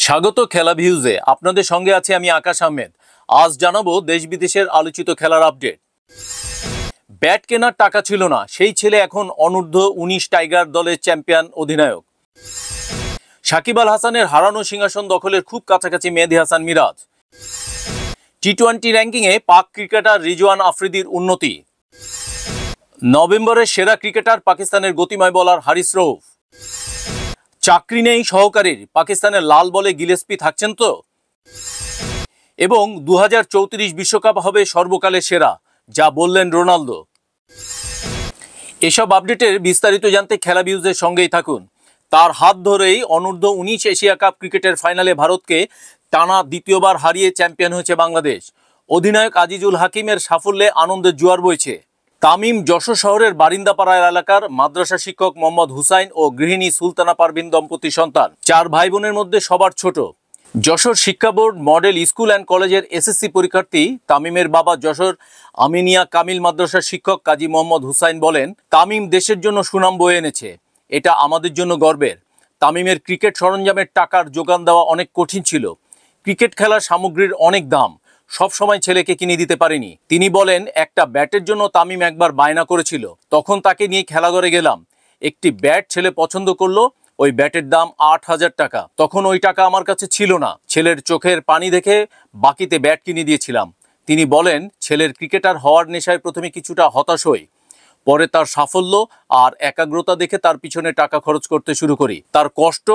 স্বাগত খেলা ভিউজে। আপনাদের সঙ্গে আছি আমি আকাশ আহমেদ। আজ জানাবো দেশ বিদেশের আলোচিত খেলার আপডেট। ব্যাট কেনার টাকা ছিল না, সেই ছেলে এখন অনূর্ধ্ব-19 টাইগার দলের চ্যাম্পিয়ন অধিনায়ক। সাকিব আল হাসানের হারানো সিংহাসন দখলের খুব কাছাকাছি মেহেদী হাসান মিরাজ। টি-20 র্যাঙ্কিংয়ে পাক ক্রিকেটার রিজওয়ান আফ্রিদির উন্নতি। নভেম্বরের সেরা ক্রিকেটার পাকিস্তানের গতিময় বোলার হারিস রউফ। চাকরি নেই সহকারীর, পাকিস্তানের লাল বলে গিলেস্পি থাকছেন তো। এবং 2034 বিশ্বকাপ হবে সর্বকালের সেরা, যা বললেন রোনালদো। এসব আপডেটের বিস্তারিত জানতে খেলা ভিউজের সঙ্গেই থাকুন। তার হাত ধরেই অনূর্ধ্ব-19 এশিয়া কাপ ক্রিকেটের ফাইনালে ভারতকে টানা দ্বিতীয়বার হারিয়ে চ্যাম্পিয়ন হয়েছে বাংলাদেশ। অধিনায়ক আজিজুল হাকিমের সাফল্যে আনন্দের জোয়ার বইছে। তামিম যশোর শহরের বারিন্দাপাড়া এলাকার মাদ্রাসা শিক্ষক মোহাম্মদ হুসাইন ও গৃহিণী সুলতানা পারভিন দম্পতি সন্তান। 4 ভাই বোনের মধ্যে সবার ছোট। যশোর শিক্ষা বোর্ড মডেল স্কুল অ্যান্ড কলেজের এসএসসি পরীক্ষার্থী তামিমের বাবা যশোর আমিনিয়া কামিল মাদ্রাসার শিক্ষক কাজী মোহাম্মদ হুসাইন বলেন, তামিম দেশের জন্য সুনাম বয়ে এনেছে, এটা আমাদের জন্য গর্বের। তামিমের ক্রিকেট সরঞ্জামের টাকার যোগান দেওয়া অনেক কঠিন ছিল। ক্রিকেট খেলার সামগ্রীর অনেক দাম, সব সময় ছেলেকে কিনে দিতে পারিনি। তিনি বলেন, একটা ব্যাটের জন্য তামিম একবার বায়না করেছিল, তখন তাকে নিয়ে খেলাঘরে গেলাম। একটি ব্যাট ছেলে পছন্দ করলো, ওই ব্যাটের দাম 8,000 টাকা। তখন ওই টাকা আমার কাছে ছিল না, ছেলের চোখের পানি দেখে বাকিতে ব্যাট কিনে দিয়েছিলাম। তিনি বলেন, ছেলের ক্রিকেটার হওয়ার নেশায় প্রথমে কিছুটা হতাশ হই, পরে তার সাফল্য আর একাগ্রতা দেখে তার পিছনে টাকা খরচ করতে শুরু করি। তার কষ্ট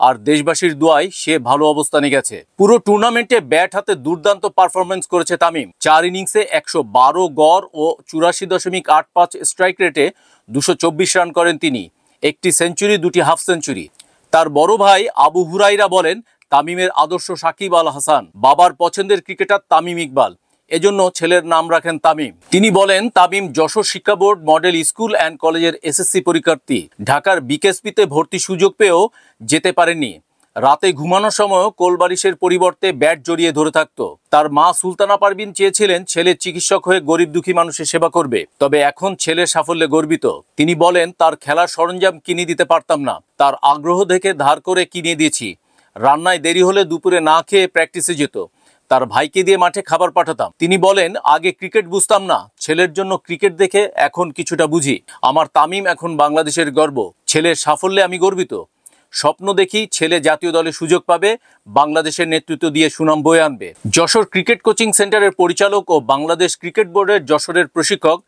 আর দেশবাসীর দোয়ায় সে ভালো অবস্থানে গেছে। পুরো টুর্নামেন্টে ব্যাট হাতে দুর্দান্ত পারফরমেন্স করেছে তামিম। 4 ইনিংসে 112 গড় ও 84.85 স্ট্রাইক রেটে 224 রান করেন তিনি। একটি সেঞ্চুরি, 2টি হাফ সেঞ্চুরি। তার বড় ভাই আবু হুরাইরা বলেন, তামিমের আদর্শ সাকিব আল হাসান, বাবার পছন্দের ক্রিকেটার তামিম ইকবাল, এজন্য ছেলের নাম রাখেন তামিম। তিনি বলেন, তামিম যশোর শিক্ষা বোর্ড মডেল স্কুল অ্যান্ড কলেজের এসএসসি পরীক্ষার্থী। ঢাকার বিকেএসপিতে ভর্তি সুযোগ পেয়েও যেতে পারেননি। রাতে ঘুমানোর সময়ও কোলবালিশের পরিবর্তে ব্যাট জড়িয়ে ধরে থাকতো। তার মা সুলতানা পারভিন চেয়েছিলেন ছেলের চিকিৎসক হয়ে গরিব দুঃখী মানুষের সেবা করবে, তবে এখন ছেলের সাফল্যে গর্বিত। তিনি বলেন, তার খেলার সরঞ্জাম কিনে দিতে পারতাম না, তার আগ্রহ দেখে ধার করে কিনে দিয়েছি। রান্নায় দেরি হলে দুপুরে না খেয়ে প্র্যাকটিসে যেত, তার ভাইকে দিয়ে মাঠে খাবার পাঠাতাম। তিনি বলেন, আগে ক্রিকেট বুঝতাম না, ছেলের জন্য ক্রিকেট দেখে এখন কিছুটা বুঝি। আমার তামিম এখন বাংলাদেশের গর্ব, ছেলের সাফল্যে আমি গর্বিত। স্বপ্ন দেখি ছেলে জাতীয় দলে সুযোগ পাবে, বাংলাদেশের নেতৃত্ব দিয়ে সুনাম বয়ে আনবে। যশোর ক্রিকেট কোচিং সেন্টারের পরিচালক ও বাংলাদেশ ক্রিকেট বোর্ডের যশোরের প্রশিক্ষক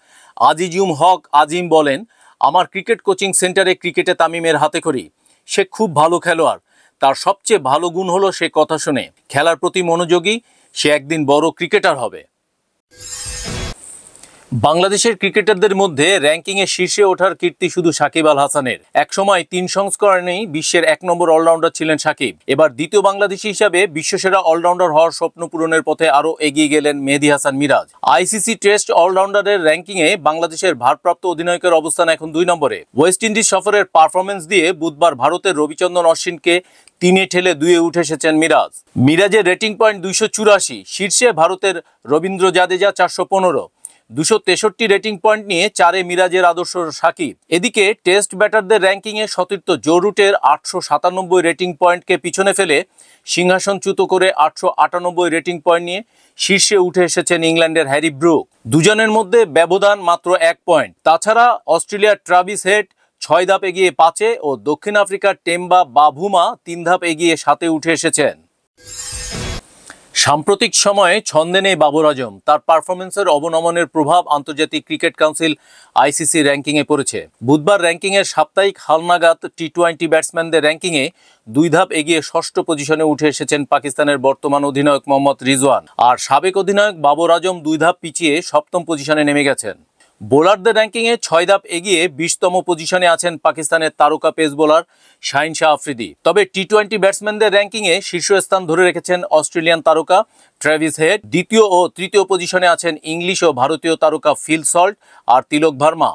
আজিজুম হক আজিম বলেন, আমার ক্রিকেট কোচিং সেন্টারে ক্রিকেটে তামিমের হাতেখড়ি। সে খুব ভালো খেলোয়াড়, তার সবচেয়ে ভালো গুণ হলো সে কথা শোনে, খেলার প্রতি মনোযোগী, সে একদিন বড় ক্রিকেটার হবে। বাংলাদেশের ক্রিকেটারদের মধ্যে র্যাঙ্কিংয়ে শীর্ষে ওঠার কীর্তি শুধু সাকিব আল হাসানের। একসময় 3 সংস্করণেই বিশ্বের 1 নম্বর অলরাউন্ডার ছিলেন সাকিব। এবার দ্বিতীয় বাংলাদেশি হিসাবে বিশ্বসেরা অলরাউন্ডার হওয়ার স্বপ্ন পূরণের পথে আরও এগিয়ে গেলেন মেহেদী হাসান মিরাজ। আইসিসি টেস্ট অলরাউন্ডারের র্যাঙ্কিংয়ে বাংলাদেশের ভারপ্রাপ্ত অধিনায়কের অবস্থান এখন 2 নম্বরে। ওয়েস্ট ইন্ডিজ সফরের পারফরমেন্স দিয়ে বুধবার ভারতের রবিচন্দ্রন অশ্বিনকে 3-এ ঠেলে 2-এ উঠে এসেছেন মিরাজ। মিরাজের রেটিং পয়েন্ট 284, শীর্ষে ভারতের রবীন্দ্র জাদেজা 415, 263 রেটিং পয়েন্ট নিয়ে 4-এ মিরাজের আদর্শ সাকিব। এদিকে টেস্ট ব্যাটারদের র্যাঙ্কিংয়ে সতীর্থ জো রুটের 897 রেটিং পয়েন্টকে পিছনে ফেলে সিংহাসনচ্যুত করে 898 রেটিং পয়েন্ট নিয়ে শীর্ষে উঠে এসেছেন ইংল্যান্ডের হ্যারি ব্রুক। দুজনের মধ্যে ব্যবধান মাত্র 1 পয়েন্ট। তাছাড়া অস্ট্রেলিয়ার ট্রাভিস হেড 6 ধাপ এগিয়ে 5-এ ও দক্ষিণ আফ্রিকার টেম্বা বাভুমা 3 ধাপ এগিয়ে 7-এ উঠে এসেছেন। সাম্প্রতিক সময়ে ছন্দে নেই বাবর আজম। তার পারফরমেন্সের অবনমনের প্রভাব আন্তর্জাতিক ক্রিকেট কাউন্সিল আইসিসি র্যাঙ্কিংয়ে পড়েছে। বুধবার র্যাঙ্কিংয়ের সাপ্তাহিক হালনাগাদ টি-20 ব্যাটসম্যানদের র্যাঙ্কিংয়ে 2 ধাপ এগিয়ে 6ষ্ঠ পজিশনে উঠে এসেছেন পাকিস্তানের বর্তমান অধিনায়ক মোহাম্মদ রিজওয়ান। আর সাবেক অধিনায়ক বাবর আজম 2 ধাপ পিছিয়ে 7ম পজিশনে নেমে গেছেন। বোলারদের র্যাঙ্কিংয়ে 6 ধাপ এগিয়ে 20তম পজিশনে আছেন পাকিস্তানের তারকা পেস বোলার শাহিন শাহ আফ্রিদি। তবে টি-20 ব্যাটসম্যানদের র্যাঙ্কিংয়ে শীর্ষস্থান ধরে রেখেছেন অস্ট্রেলিয়ান তারকা ট্রেভিস হেড। দ্বিতীয় ও তৃতীয় পজিশনে আছেন ইংলিশ ও ভারতীয় তারকা ফিল সল্ট আর তিলক ভার্মা।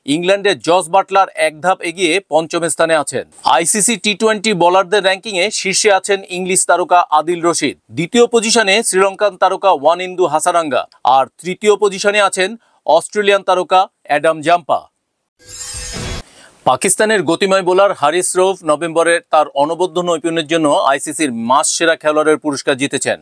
ইংল্যান্ডের জস বাটলার 1 ধাপ এগিয়ে 5ম স্থানে আছেন। আইসিসি টি-20 বোলারদের র্যাঙ্কিংয়ে শীর্ষে আছেন ইংলিশ তারকা আদিল রশিদ। দ্বিতীয় পজিশনে শ্রীলঙ্কান তারকা ওয়ানিন্দু হাসারাঙ্গা। আর তৃতীয় পজিশনে আছেন অস্ট্রেলিয়ান তারকা অ্যাডাম জাম্পা। পাকিস্তানের গতিময় বোলার হারিস রউফ নভেম্বরে তার অনবদ্য নৈপুণ্যের জন্য আইসিসির মাস সেরা খেলোয়াড়ের পুরস্কার জিতেছেন।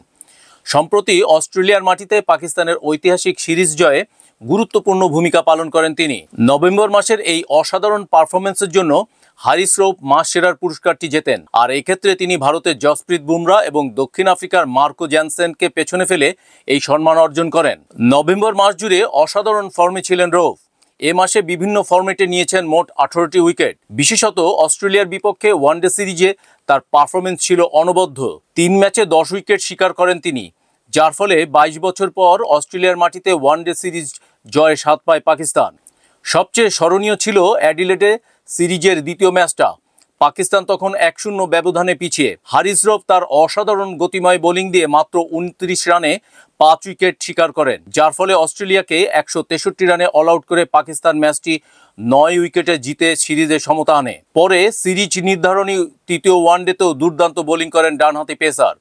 সম্প্রতি অস্ট্রেলিয়ার মাটিতে পাকিস্তানের ঐতিহাসিক সিরিজ জয়ে গুরুত্বপূর্ণ ভূমিকা পালন করেন তিনি। নভেম্বর মাসের এই অসাধারণ পারফরমেন্সের জন্য হারিস রউফ মাস সেরার পুরস্কারটি জেতেন। আর এক্ষেত্রে তিনি ভারতের জসপ্রীত বুমরা এবং দক্ষিণ আফ্রিকার মার্কো জ্যানসেনকে পেছনে ফেলে এই সম্মান অর্জন করেন। নভেম্বর মাস জুড়ে অসাধারণ ফর্মে ছিলেন রউফ। এ মাসে বিভিন্ন ফরম্যাটে নিয়েছেন মোট 18টি উইকেট। বিশেষত অস্ট্রেলিয়ার বিপক্ষে ওয়ানডে সিরিজে তার পারফরমেন্স ছিল অনবদ্য। 3 ম্যাচে 10 উইকেট শিকার করেন তিনি, যার ফলে 22 বছর পর অস্ট্রেলিয়ার মাটিতে ওয়ানডে সিরিজ জয়ে স্বাদ পায় পাকিস্তান। সবচেয়ে স্মরণীয় ছিল অ্যাডিলেডে সিরিজের দ্বিতীয় ম্যাচটা। পাকিস্তান তখন 1-0 ব্যবধানে পিছিয়ে। হারিস রউফ তার অসাধারণ গতিময় বোলিং দিয়ে মাত্র 29 রানে 5 উইকেট শিকার করেন, যার ফলে অস্ট্রেলিয়াকে 163 রানে অল আউট করে পাকিস্তান ম্যাচটি 9 উইকেটে জিতে সিরিজে সমতা আনে। পরে সিরিজ নির্ধারণী তৃতীয় ওয়ানডেতেও দুর্দান্ত বোলিং করেন ডানহাতি পেসার।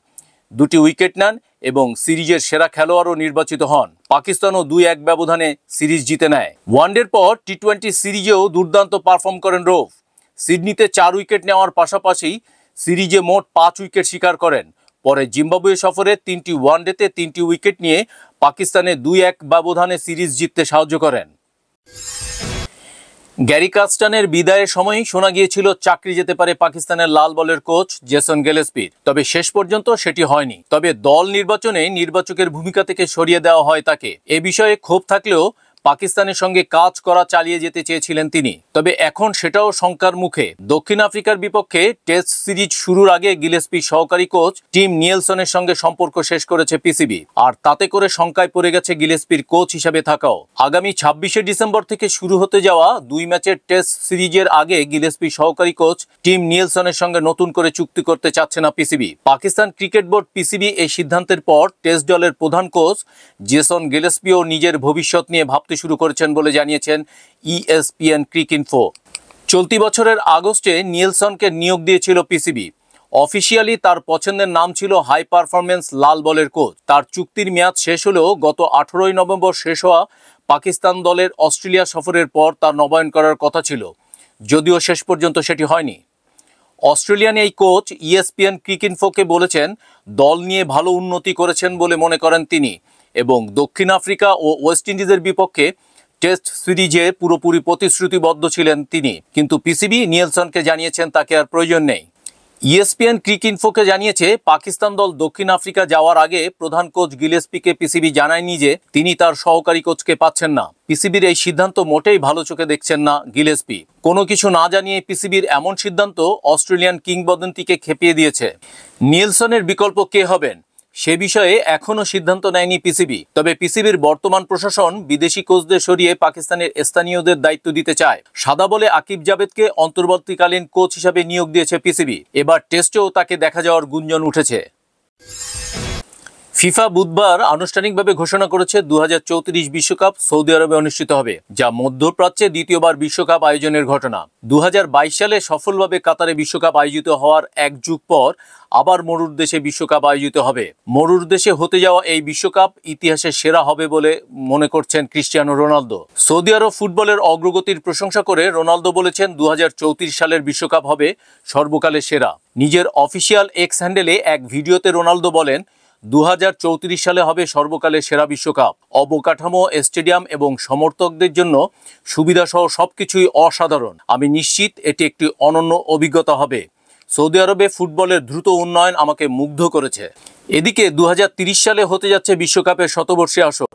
2টি উইকেট নেন এবং সিরিজের সেরা খেলোয়াড়ও নির্বাচিত হন। পাকিস্তানও 2-1 ব্যবধানে সিরিজ জিতে নেয়। ওয়ানডের পর টি-20 সিরিজেও দুর্দান্ত পারফর্ম করেন রউফ। সিডনিতে 4 উইকেট নেওয়ার পাশাপাশি সিরিজে মোট 5 উইকেট শিকার করেন। পরে জিম্বাবুয়ে সফরে 3টি ওয়ানডেতে 3টি উইকেট নিয়ে পাকিস্তানে 2-1 ব্যবধানে সিরিজ জিততে সাহায্য করেন। গ্যারি কাস্টানের বিদায়ের সময়ই শোনা গিয়েছিল চাকরি যেতে পারে পাকিস্তানের লাল বলের কোচ জেসন গিলেস্পির, তবে শেষ পর্যন্ত সেটি হয়নি। তবে দল নির্বাচনে নির্বাচকের ভূমিকা থেকে সরিয়ে দেওয়া হয় তাকে। এ বিষয়ে ক্ষোভ থাকলেও পাকিস্তানের সঙ্গে কাজ করা চালিয়ে যেতে চেয়েছিলেন তিনি, তবে এখন সেটাও শঙ্কার মুখে। দক্ষিণ আফ্রিকার বিপক্ষে টেস্ট সিরিজ শুরুর আগে গিলেস্পির সহকারী কোচ টিম নিয়েলসনের সঙ্গে সম্পর্ক শেষ করেছে পিসিবি, আর তাতে করে শঙ্কায় পড়ে গেছে গিলেস্পির কোচ হিসেবে থাকাও। আগামী 26শে ডিসেম্বর থেকে শুরু হতে যাওয়া 2 ম্যাচের টেস্ট সিরিজের আগে গিলেস্পির সহকারী কোচ টিম নিয়েলসনের সঙ্গে নতুন করে চুক্তি করতে চাচ্ছে না PCB. Pakistan cricket board PCB এই সিদ্ধান্তের পর টেস্ট দলের প্রধান কোচ জেসন গিলেস্পিও নিজের ভবিষ্যৎ নিয়ে ভাবতে শুরু করেছেন বলে জানিয়েছেন ESPN ক্রিকইনফো। চলতি বছরের আগস্টে নিয়েলসনকে নিয়োগ দিয়েছিল পিসিবি। অফিসিয়ালি তার পছন্দের নাম ছিল হাই পারফরমেন্স লাল বলের কোচ। তার চুক্তির মেয়াদ শেষ হলেও গত 18ই নভেম্বর শেষ হওয়া পাকিস্তান দলের অস্ট্রেলিয়া সফরের পর তার নবায়ন করার কথা ছিল, যদিও শেষ পর্যন্ত সেটি হয়নি। অস্ট্রেলিয়ান এই কোচ ESPN ক্রিকইনফোকে বলেছেন দল নিয়ে ভালো উন্নতি করেছেন বলে মনে করেন তিনি, এবং দক্ষিণ আফ্রিকা ও ওয়েস্ট ইন্ডিজের বিপক্ষে টেস্ট সিরিজে পুরোপুরি প্রতিশ্রুতিবদ্ধ ছিলেন তিনি। কিন্তু পিসিবি নিয়েলসনকে জানিয়েছেন তাকে আর প্রয়োজন নেই। ESPN ক্রিকইনফোকে জানিয়েছে পাকিস্তান দল দক্ষিণ আফ্রিকা যাওয়ার আগে প্রধান কোচ গিলেস্পিকে পিসিবি জানায়নি যে তিনি তার সহকারী কোচকে পাচ্ছেন না। পিসিবির এই সিদ্ধান্ত মোটেই ভালো চোখে দেখছেন না গিলেস্পি। কোনো কিছু না জানিয়ে পিসিবির এমন সিদ্ধান্ত অস্ট্রেলিয়ান কিংবদন্তিকে খেপিয়ে দিয়েছে। নিয়েলসনের বিকল্প কে হবেন সে বিষয়ে এখনও সিদ্ধান্ত নেয়নি পিসিবি, তবে পিসিবির বর্তমান প্রশাসন বিদেশি কোচদের সরিয়ে পাকিস্তানের স্থানীয়দের দায়িত্ব দিতে চায়। সাদা বলে আকিব জাভেদকে অন্তর্বর্তীকালীন কোচ হিসাবে নিয়োগ দিয়েছে পিসিবি। এবার টেস্টেও তাকে দেখা যাওয়ার গুঞ্জন উঠেছে। ফিফা বুধবার আনুষ্ঠানিকভাবে ঘোষণা করেছে 2034 বিশ্বকাপ সৌদি আরবে অনুষ্ঠিত হবে, যা মধ্যপ্রাচ্যে দ্বিতীয়বার বিশ্বকাপ আয়োজনের ঘটনা। 2022 সালে সফলভাবে কাতারে বিশ্বকাপ আয়োজিত হওয়ার 1 যুগ পর আবার মরুর দেশে বিশ্বকাপ আয়োজিত হবে। মরুর দেশে হতে যাওয়া এই বিশ্বকাপ ইতিহাসের সেরা হবে বলে মনে করছেন ক্রিস্টিয়ানো রোনালদো। সৌদি আরব ফুটবলের অগ্রগতির প্রশংসা করে রোনালদো বলেছেন 2034 সালের বিশ্বকাপ হবে সর্বকালের সেরা। নিজের অফিসিয়াল এক্স হ্যান্ডেলে এক ভিডিওতে রোনালদো বলেন 2034 সালে হবে সর্বকালের সেরা বিশ্বকাপ। অবকাঠামো, স্টেডিয়াম এবং সমর্থকদের জন্য সুবিধাসহ সবকিছুই অসাধারণ। আমি নিশ্চিত এটি একটি অনন্য অভিজ্ঞতা হবে। সৌদি আরবে ফুটবলের দ্রুত উন্নয়ন আমাকে মুগ্ধ করেছে। এদিকে 2030 সালে হতে যাচ্ছে বিশ্বকাপের শতবর্ষী আসর।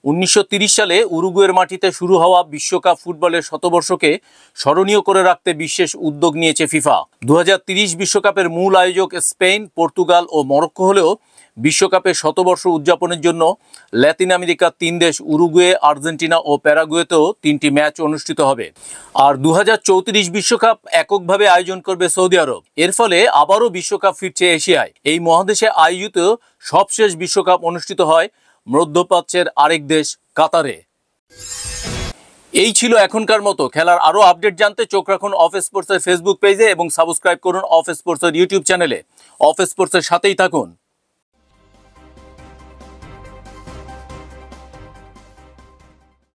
1930 সালে উরুগুয়ের মাটিতে শুরু হওয়া বিশ্বকাপ ফুটবলের শতবর্ষকে স্মরণীয় করে রাখতে বিশেষ উদ্যোগ নিয়েছে ফিফা। 2030 বিশ্বকাপের মূল আয়োজক স্পেন, পর্তুগাল ও মরক্কো হলেও বিশ্বকাপের শতবর্ষ উদযাপনের জন্য ল্যাতিন আমেরিকার 3 দেশ উরুগুয়ে, আর্জেন্টিনা ও প্যারাগুয়েতেও 3টি ম্যাচ অনুষ্ঠিত হবে। আর 2034 বিশ্বকাপ এককভাবে আয়োজন করবে সৌদি আরব। এর ফলে আবারও বিশ্বকাপ ফিরছে এশিয়ায়। এই মহাদেশে আয়োজিত সবশেষ বিশ্বকাপ অনুষ্ঠিত হয় মধ্যপ্রাচ্যের আরেক দেশ কাতারে। এই ছিল এখনকার মতো। খেলার আরও আপডেট জানতে চোখ রাখুন অফ স্পোর্টসের ফেসবুক পেজে এবং সাবস্ক্রাইব করুন অফ স্পোর্টসের ইউটিউব চ্যানেলে। অফ স্পোর্টসের সাথেই থাকুন।